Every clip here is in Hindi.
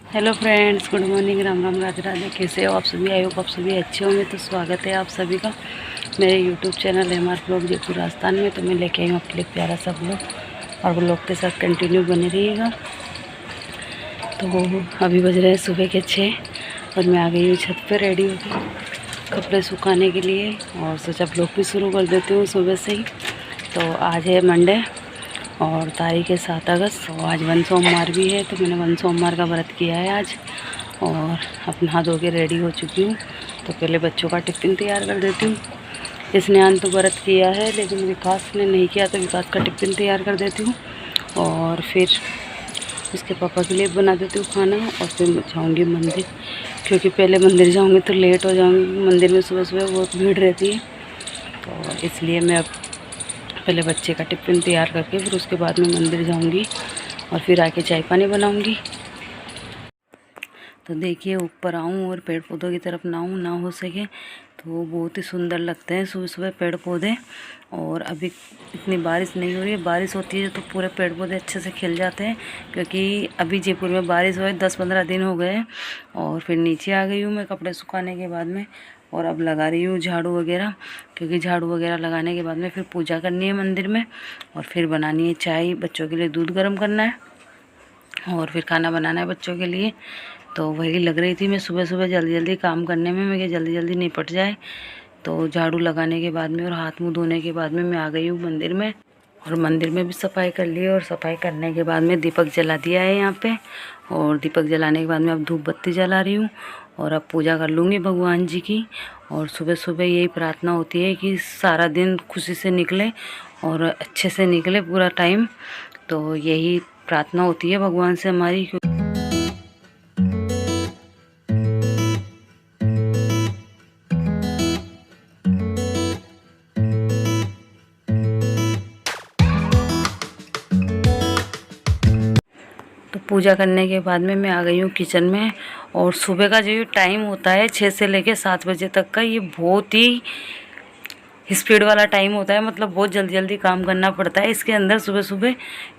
Hello friends, good morning, Ram Ram, Radhe Radhe. कैसे हो आप सभी? आई होप आप सभी अच्छे होंगे। तो स्वागत है आप सभी का मेरे YouTube channel MR blog Jaipur Rajasthan में। तो मैं लेके आई हूँ आपके लिए प्यारा सा ब्लॉग, और ब्लॉग के साथ कंटिन्यू बने रहिएगा। तो अभी बज रहे हैं सुबह के 6 और मैं आ गई हूँ छत पर रेडी होकर कपड़े सुखाने के लिए, और सोचा ब्लॉग भी शुरू कर देती हूँ सुबह से ही। तो आज है मंडे और तारीख है 7 अगस्त। तो आज वन सोमवार भी है, तो मैंने वन सोमवार का व्रत किया है आज, और अपना हाथ धो के रेडी हो चुकी हूँ। तो पहले बच्चों का टिफ़िन तैयार कर देती हूँ। स्नेहान तो व्रत किया है, लेकिन विकास ने नहीं किया, तो विकास का टिफ़िन तैयार कर देती हूँ, और फिर उसके पापा के लिए बना देती हूँ खाना, और फिर जाऊँगी मंदिर, क्योंकि पहले मंदिर जाऊँगी तो लेट हो जाऊँगी। मंदिर में सुबह सुबह बहुत भीड़ रहती है, तो इसलिए मैं अब पहले बच्चे का टिफ़िन तैयार करके फिर उसके बाद में मंदिर जाऊंगी, और फिर आके चाय पानी बनाऊंगी। तो देखिए, ऊपर आऊँ और पेड़ पौधों की तरफ ना आऊँ, ना हो सके तो वो बहुत ही सुंदर लगते हैं सुबह सुबह पेड़ पौधे। और अभी इतनी बारिश नहीं हो रही है, बारिश होती है तो पूरे पेड़ पौधे अच्छे से खिल जाते हैं, क्योंकि अभी जयपुर में बारिश हुए 10-15 दिन हो गए। और फिर नीचे आ गई हूँ मैं कपड़े सुखाने के बाद में, और अब लगा रही हूँ झाड़ू वगैरह, क्योंकि झाड़ू वगैरह लगाने के बाद में फिर पूजा करनी है मंदिर में, और फिर बनानी है चाय, बच्चों के लिए दूध गर्म करना है, और फिर खाना बनाना है बच्चों के लिए। तो वही लग रही थी मैं सुबह सुबह जल्दी जल्दी काम करने में, मैं जल्दी जल्दी निपट जाए। तो झाड़ू लगाने के बाद में और हाथ मुँह धोने के बाद में मैं आ गई हूँ मंदिर में, और मंदिर में भी सफाई कर ली, और सफाई करने के बाद में दीपक जला दिया है यहाँ पे। और दीपक जलाने के बाद में अब धूप बत्ती जला रही हूँ, और अब पूजा कर लूँगी भगवान जी की। और सुबह सुबह यही प्रार्थना होती है कि सारा दिन खुशी से निकले और अच्छे से निकले पूरा टाइम। तो यही प्रार्थना होती है भगवान से हमारी। तो पूजा करने के बाद में मैं आ गई हूँ किचन में। और सुबह का जो टाइम होता है 6 से लेकर 7 बजे तक का, ये बहुत ही स्पीड वाला टाइम होता है, मतलब बहुत जल्दी जल्दी काम करना पड़ता है इसके अंदर सुबह सुबह,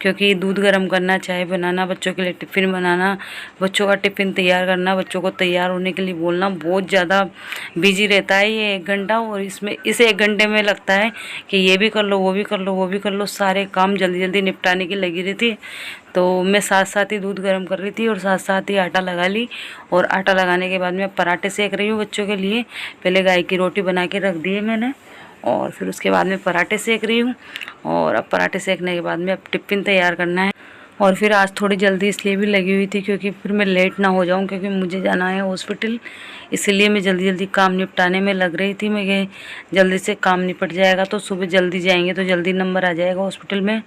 क्योंकि दूध गर्म करना, चाय बनाना, बच्चों के लिए टिफ़िन बनाना, बच्चों का टिफ़िन तैयार करना, बच्चों को तैयार होने के लिए बोलना, बहुत ज़्यादा बिजी रहता है ये 1 घंटा। और इस 1 घंटे में लगता है कि ये भी कर लो, वो भी कर लो, वो भी कर लो, सारे काम जल्दी जल्दी निपटाने की लगी रहती है। तो मैं साथ साथ ही दूध गर्म कर रही थी और साथ साथ ही आटा लगा ली, और आटा लगाने के बाद में पराठे सेक रही हूँ बच्चों के लिए। पहले गाय की रोटी बना के रख दी है मैंने, और फिर उसके बाद में पराठे सेक रही हूँ। और अब पराठे सेकने के बाद में अब टिफ़िन तैयार करना है। और फिर आज थोड़ी जल्दी इसलिए भी लगी हुई थी, क्योंकि फिर मैं लेट ना हो जाऊँ, क्योंकि मुझे जाना है हॉस्पिटल, इसलिए मैं जल्दी जल्दी काम निपटाने में लग रही थी। मैं जल्दी से काम निपट जाएगा तो सुबह जल्दी जाएंगे तो जल्दी नंबर आ जाएगा हॉस्पिटल में,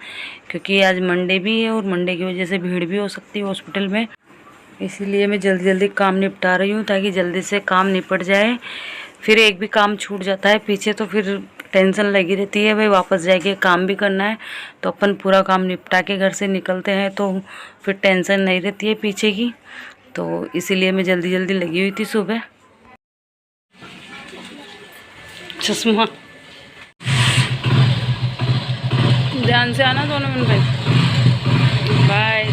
क्योंकि आज मंडे भी है और मंडे की वजह से भीड़ भी हो सकती है हॉस्पिटल में। इसीलिए मैं जल्दी जल्दी काम निपटा रही हूँ, ताकि जल्दी से काम निपट जाए। फिर एक भी काम छूट जाता है पीछे तो फिर टेंशन लगी रहती है, भाई वापस जाके काम भी करना है। तो अपन पूरा काम निपटा के घर से निकलते हैं तो फिर टेंशन नहीं रहती है पीछे की। तो इसीलिए मैं जल्दी जल्दी लगी हुई थी सुबह। चश्मा ध्यान से आना दोनों मिनट भाई, बाय।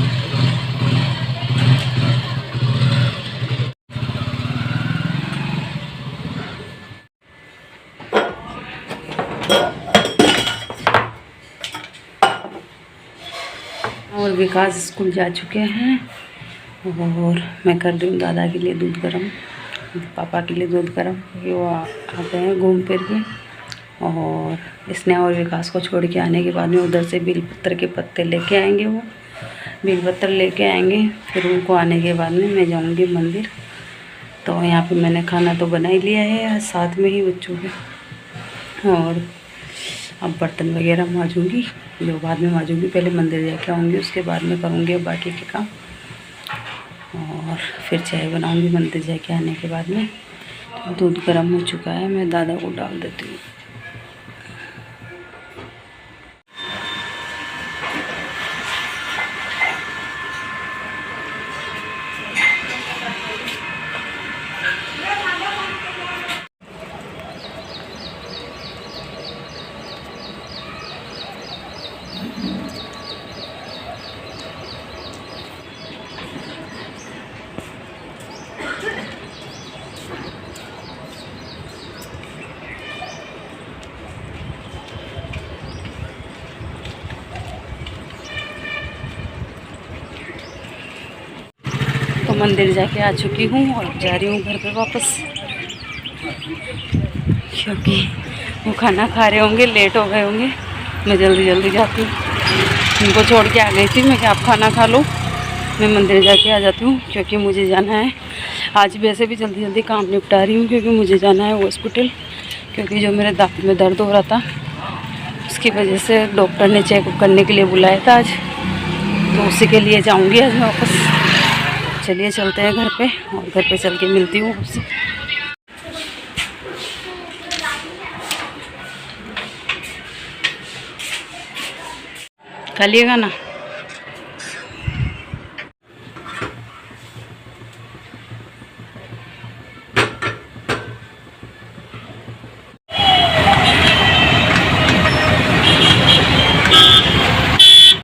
और विकास स्कूल जा चुके हैं, और मैं कर रही हूँ दादा के लिए दूध गर्म, पापा के लिए दूध गर्म, क्योंकि वो आते हैं घूम फिर के। और स्नेहा और विकास को छोड़ के आने के बाद में उधर से बेलपत्र के पत्ते लेके आएंगे, वो बेलपत्र लेके आएंगे। फिर उनको आने के बाद में मैं जाऊँगी मंदिर। तो यहाँ पे मैंने खाना तो बना ही लिया है साथ में ही बच्चों के, और अब बर्तन वगैरह मांजूँगी, जो बाद में मांजूँगी। पहले मंदिर जाके आऊँगी, उसके बाद में करूँगी अब बाकी के काम, और फिर चाय बनाऊँगी मंदिर जाके आने के बाद में। दूध गर्म हो चुका है, मैं दादा को डाल देती हूँ। मंदिर जाके आ चुकी हूँ और जा रही हूँ घर पे वापस, क्योंकि वो खाना खा रहे होंगे, लेट हो गए होंगे। मैं जल्दी जल्दी जाती हूँ, उनको छोड़ के आ गई थी मैं कि आप खाना खा लो, मैं मंदिर जाके आ जाती हूँ, क्योंकि मुझे जाना है आज। वैसे भी जल्दी जल्दी काम निपटा रही हूँ क्योंकि मुझे जाना है हॉस्पिटल, क्योंकि जो मेरे दांत में दर्द हो रहा था उसकी वजह से डॉक्टर ने चेकअप करने के लिए बुलाया था आज, तो उसी के लिए जाऊँगी आज मैं वापस। चलिए चलते हैं घर पे, और घर पे चल के मिलती हूँ उससे। खा लिएगा ना?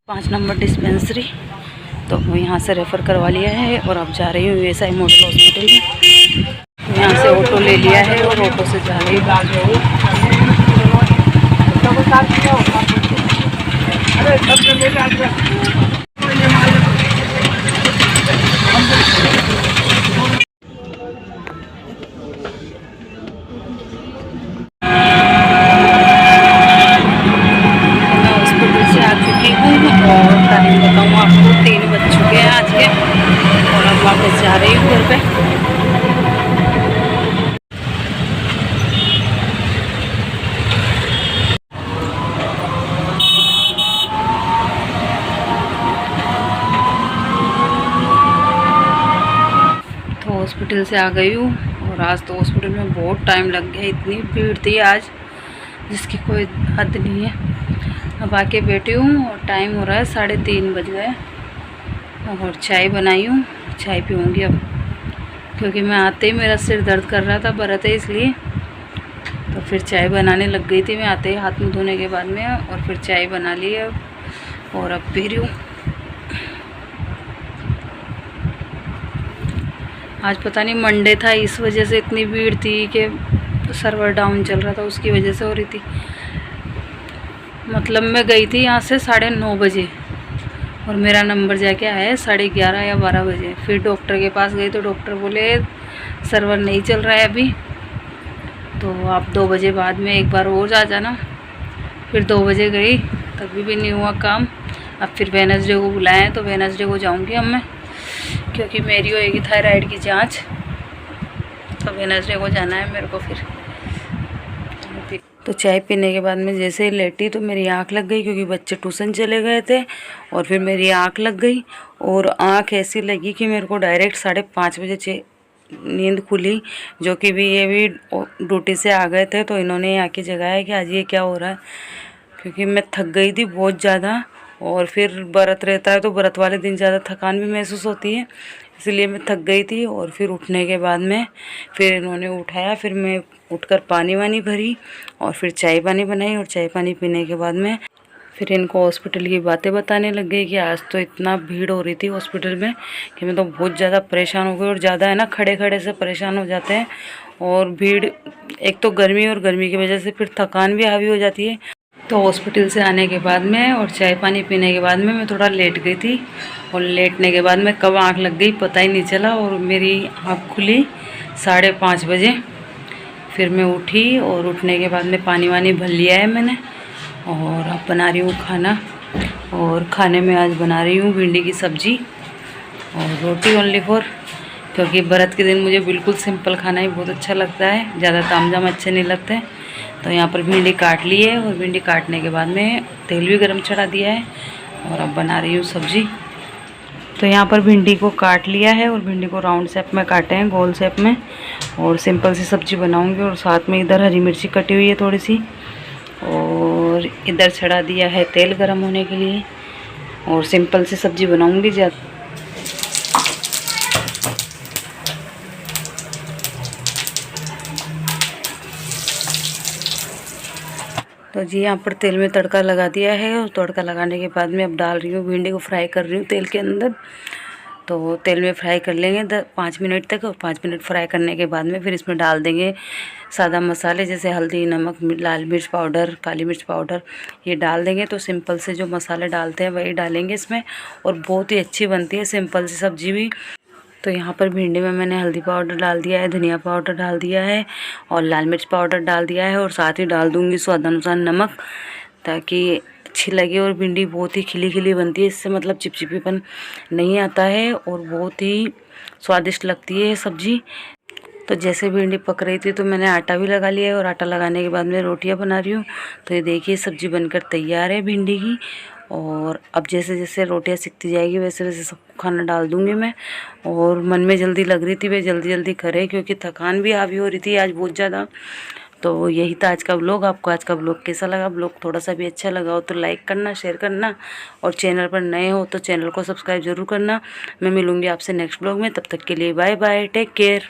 पाँच नंबर डिस्पेंसरी, तो वो यहाँ से रेफ़र करवा लिया है और अब जा रही हूँ यूएसआई मॉडल हॉस्पिटल में। यहाँ से ऑटो ले लिया है और ऑटो से जा रही हूँ। और टाइम बताऊँ आपको, 3 बज चुके हैं आज के, और अब वापस जा रही हूँ घर पे। तो हॉस्पिटल से आ गई हूँ, और आज तो हॉस्पिटल में बहुत टाइम लग गया, इतनी भीड़ थी आज जिसकी कोई हद नहीं है। अब आके बैठी हूँ और टाइम हो रहा है 3:30 बज गए, और चाय बनाई हूँ, चाय पीऊँगी अब, क्योंकि मैं आते ही मेरा सिर दर्द कर रहा था, व्रत है इसलिए। तो फिर चाय बनाने लग गई थी मैं आते ही, हाथ मुँह धोने के बाद में, और फिर चाय बना ली है और अब पी रही हूँ। आज पता नहीं मंडे था, इस वजह से इतनी भीड़ थी कि सर्वर डाउन चल रहा था, उसकी वजह से हो रही थी। मतलब मैं गई थी यहाँ से 9:30 बजे, और मेरा नंबर जाके आया है 11:30 या 12 बजे। फिर डॉक्टर के पास गई तो डॉक्टर बोले सर्वर नहीं चल रहा है अभी, तो आप 2 बजे बाद में एक बार और आ जाना। फिर 2 बजे गई, तभी भी नहीं हुआ काम। अब फिर वेडनेसडे को बुलाया है, तो वेडनेसडे को जाऊँगी अब मैं, क्योंकि मेरी होएगी थायराइड की जाँच, तो वेडनेसडे को जाना है मेरे को। फिर तो चाय पीने के बाद में जैसे ही लेटी तो मेरी आँख लग गई, क्योंकि बच्चे ट्यूशन चले गए थे, और फिर मेरी आँख लग गई, और आँख ऐसी लगी कि मेरे को डायरेक्ट 5:30 बजे नींद खुली। जो कि भी ये भी ड्यूटी से आ गए थे, तो इन्होंने आके जगाया कि आज ये क्या हो रहा है, क्योंकि मैं थक गई थी बहुत ज़्यादा। और फिर व्रत रहता है तो व्रत वाले दिन ज़्यादा थकान भी महसूस होती है, इसलिए मैं थक गई थी। और फिर उठने के बाद में फिर इन्होंने उठाया, फिर मैं उठकर पानी वानी भरी, और फिर चाय पानी बनाई, और चाय पानी पीने के बाद में फिर इनको हॉस्पिटल की बातें बताने लग गई कि आज तो इतना भीड़ हो रही थी हॉस्पिटल में कि मैं तो बहुत ज़्यादा परेशान हो गई। और ज़्यादा है ना, खड़े खड़े से परेशान हो जाते हैं, और भीड़, एक तो गर्मी, और गर्मी की वजह से फिर थकान भी हावी हो जाती है। तो हॉस्पिटल से आने के बाद में और चाय पानी पीने के बाद में मैं थोड़ा लेट गई थी, और लेटने के बाद में कब आँख लग गई पता ही नहीं चला, और मेरी आँख खुली 5:30 बजे। फिर मैं उठी, और उठने के बाद में पानी वानी भर लिया है मैंने, और अब बना रही हूँ खाना। और खाने में आज बना रही हूँ भिंडी की सब्ज़ी और रोटी ओनली फॉर, क्योंकि व्रत के दिन मुझे बिल्कुल सिंपल खाना ही बहुत अच्छा लगता है, ज़्यादा तामझाम अच्छे नहीं लगते। तो यहाँ पर भिंडी काट ली है, और भिंडी काटने के बाद में तेल भी गरम चढ़ा दिया है, और अब बना रही हूँ सब्ज़ी। तो यहाँ पर भिंडी को काट लिया है, और भिंडी को राउंड शेप में काटे हैं, गोल शेप में, और सिंपल सी सब्ज़ी बनाऊँगी। और साथ में इधर हरी मिर्ची कटी हुई है थोड़ी सी, और इधर चढ़ा दिया है तेल गरम होने के लिए, और सिंपल सी सब्ज़ी बनाऊँगी। तो जी यहाँ पर तेल में तड़का लगा दिया है, और तड़का लगाने के बाद में अब डाल रही हूँ भिंडी को, फ्राई कर रही हूँ तेल के अंदर। तो तेल में फ्राई कर लेंगे 5 मिनट तक, और 5 मिनट फ्राई करने के बाद में फिर इसमें डाल देंगे सादा मसाले, जैसे हल्दी, नमक, लाल मिर्च पाउडर, काली मिर्च पाउडर, ये डाल देंगे। तो सिंपल से जो मसाले डालते हैं वही डालेंगे इसमें, और बहुत ही अच्छी बनती है सिंपल सी सब्ज़ी भी। तो यहाँ पर भिंडी में मैंने हल्दी पाउडर डाल दिया है, धनिया पाउडर डाल दिया है और लाल मिर्च पाउडर डाल दिया है और साथ ही डाल दूँगी स्वादानुसार नमक, ताकि अच्छी लगे। और भिंडी बहुत ही खिली खिली बनती है, इससे मतलब चिपचिपीपन नहीं आता है और बहुत ही स्वादिष्ट लगती है ये सब्ज़ी। तो जैसे भिंडी पक रही थी तो मैंने आटा भी लगा लिया है और आटा लगाने के बाद मैं रोटियां बना रही हूँ। तो ये देखिए सब्ज़ी बनकर तैयार है भिंडी की। और अब जैसे जैसे रोटियां सिकती जाएगी वैसे वैसे सब खाना डाल दूँगी मैं। और मन में जल्दी लग रही थी वे जल्दी जल्दी करे, क्योंकि थकान भी हावी हो रही थी आज बहुत ज़्यादा। तो यही था आज का व्लॉग। आपको आज का व्लॉग कैसा लगा? व्लॉग थोड़ा सा भी अच्छा लगा हो तो लाइक करना, शेयर करना और चैनल पर नए हो तो चैनल को सब्सक्राइब ज़रूर करना। मैं मिलूँगी आपसे नेक्स्ट व्लॉग में, तब तक के लिए बाय बाय, टेक केयर।